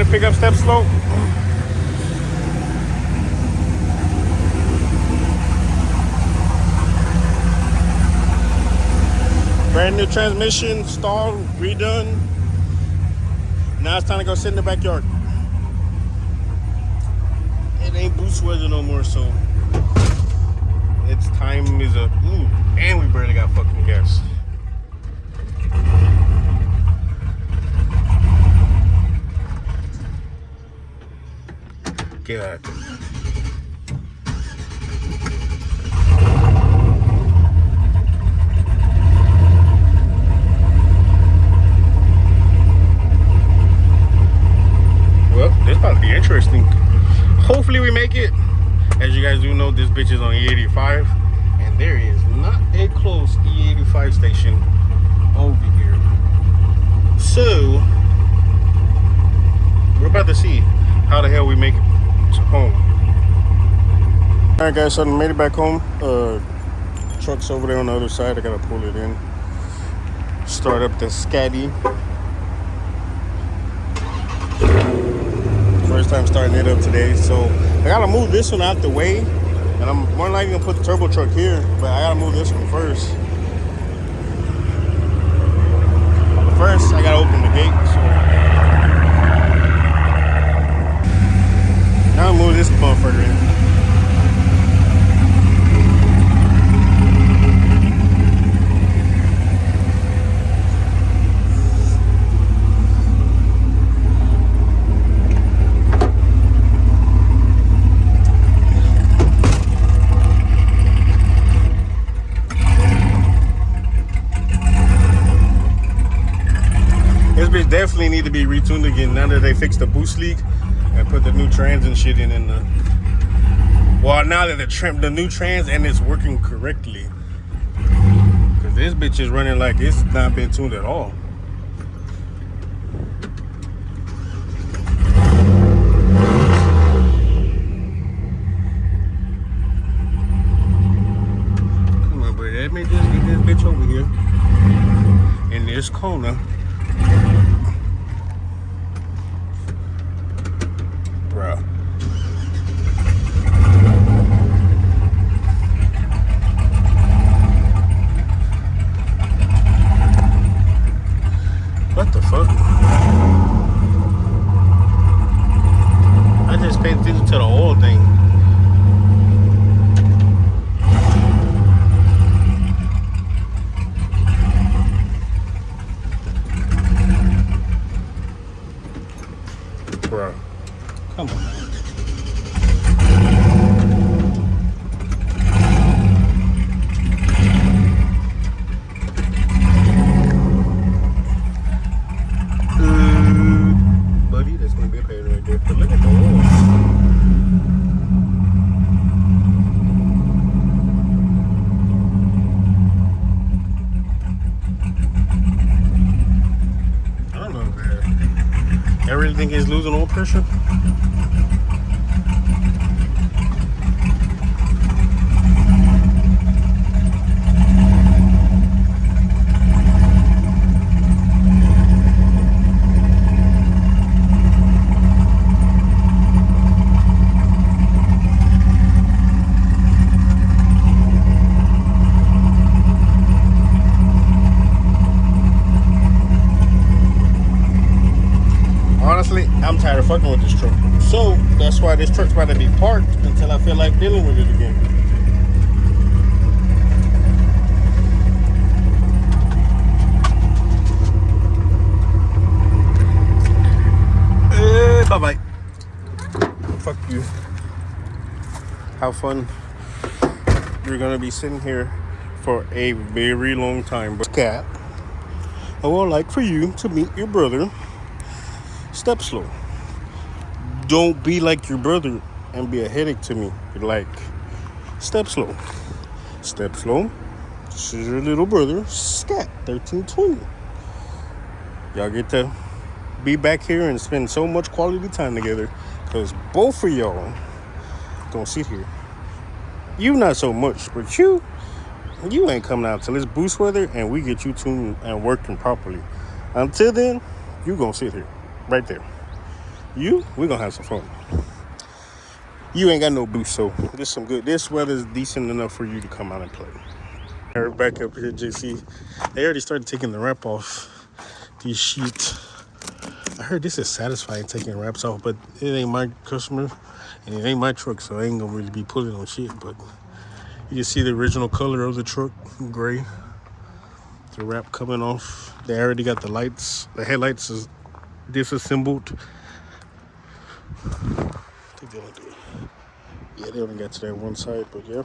pick up step slope. Brand new transmission, stalled, redone. Now it's time to go sit in the backyard. It ain't boost weather no more, so its time is up. And we barely got fucking gas. God. Well, this about to be interesting. Hopefully we make it. As you guys do know, this bitch is on E85, and there is not a close E85 station over here. So we're about to see how the hell we make it to home. All right, guys, so I made it back home. Truck's over there on the other side. I gotta pull it in. Start up the Scatty. First time starting it up today, so I gotta move this one out the way, and I'm more than likely gonna put the turbo truck here, but I gotta move this one first. But first, I gotta open the gate. So now I'll move this motherfucker in. This bitch definitely need to be retuned again now that they fixed the boost leak and put the new trans and shit in the. Well, now that the new trans and it's working correctly, because this bitch is running like it's not been tuned at all. Come on, buddy. Let me just get this bitch over here in this corner. Bro. What the fuck? I just paid attention to the oil thing. Bro. Come on, man. Buddy, that's gonna be a pain right there. But look at the oil. I don't know, man. Everything is losing oil pressure. Honestly, I'm tired of fucking with this truck. So that's why this truck's about to be parked until I feel like dealing with it again. Bye-bye. Fuck you. Have fun. You're gonna be sitting here for a very long time. But Cat, I would like for you to meet your brother. Step slow. Don't be like your brother and be a headache to me. You're like, step slow. Step slow. This is your little brother, Scat 1320. Y'all get to be back here and spend so much quality time together, because both of y'all gonna sit here. You not so much, but you ain't coming out till it's boost weather and we get you tuned and working properly. Until then, you gonna sit here. Right there. You? We're gonna have some fun. You ain't got no boost, so this some good. This weather's decent enough for you to come out and play. We're back up here, JC. They already started taking the wrap off these sheets. I heard this is satisfying taking the wraps off, but it ain't my customer and it ain't my truck, so I ain't gonna really be pulling on shit. But you can see the original color of the truck, gray. The wrap coming off. They already got the lights. The headlights is disassembled. I think they only do. Yeah, they only got to that one side, but yeah.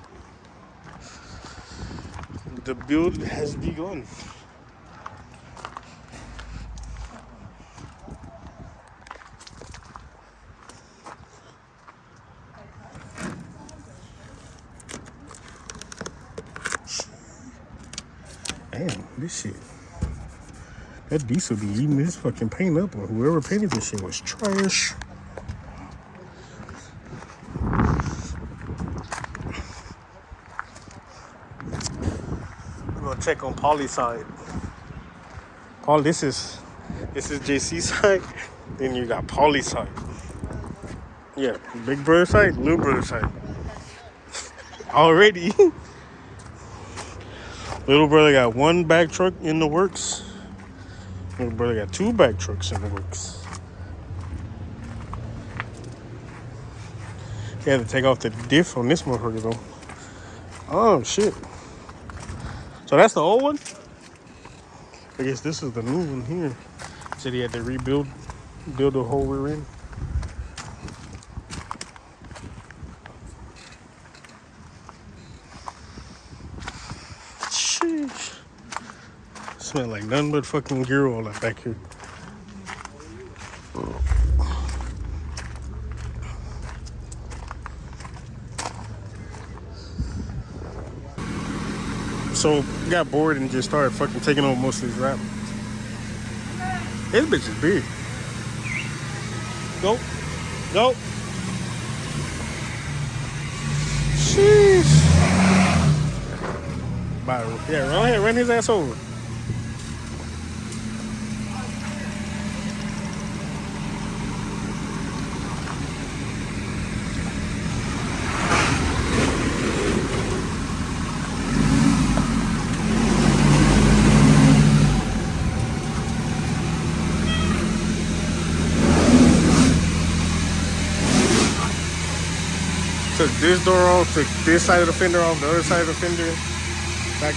The build has begun. Damn, this shit. That diesel be eating this fucking paint up, or whoever painted this shit was trash. We're gonna check on Polly's side. Paul, this is JC's side. Then you got Polly's side. Yeah, big brother side, little brother side. Already. Little brother got one back truck in the works. Little brother got two back trucks in the works. He had to take off the diff on this motherfucker though. Oh shit. So that's the old one? I guess this is the new one here. Said he had to build the whole rear end. Sheesh. Smell like nothing but fucking gear oil back here. So got bored and just started fucking taking on most of this rap. This bitch is big. Go. Go. Sheesh. Yeah, run ahead, run his ass over. Took this door off, took this side of the fender off, the other side of the fender. Back.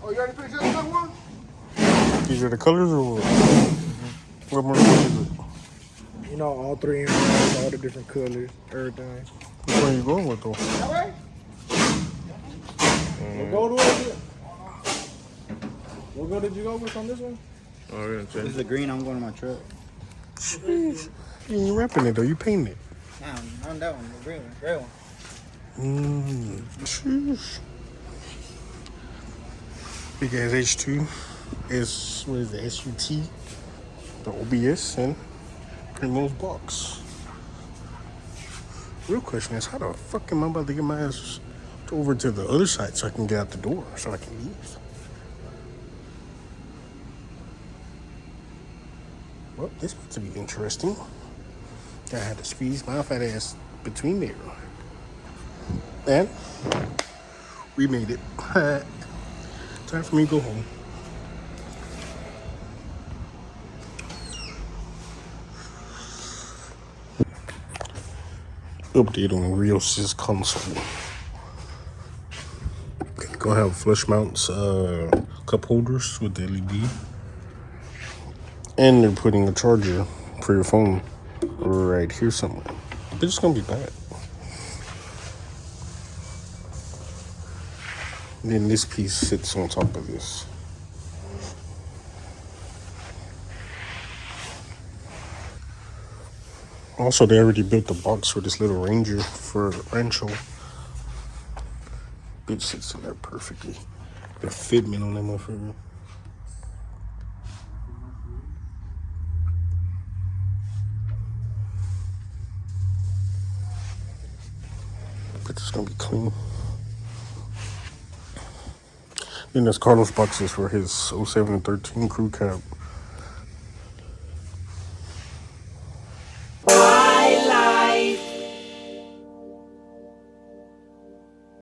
Oh, you already picked up that one? These are the colors or what? What more colors is it? You know, all three emblems, all the different colors, everything. Which one are you going with though? That way? What gold was it? What gold did you go with on this one? Oh, yeah, This is the green. I'm going to my truck. Jeez. You ain't wrapping it though, you painting it. Nah, on that one, the green one, gray one. Jeez. Big ass H2 is, what is the SUT? The OBS and Primo's box. Real question is, how the fuck am I about to get my ass over to the other side so I can get out the door, so I can leave? Well, this about to be interesting. I had to squeeze my fat ass between there. And we made it. Time for me to go home. Update on Rios's console. Okay, gonna have flush mounts, cup holders with the LED. And they're putting a charger for your phone right here somewhere. But it's gonna be bad. And then this piece sits on top of this. Also, they already built the box for this little Ranger for Rancho. Bitch sits in there perfectly. The fitment on that motherfucker. this is gonna be clean. Then there's Carlos boxes for his 07 and 13 crew cab.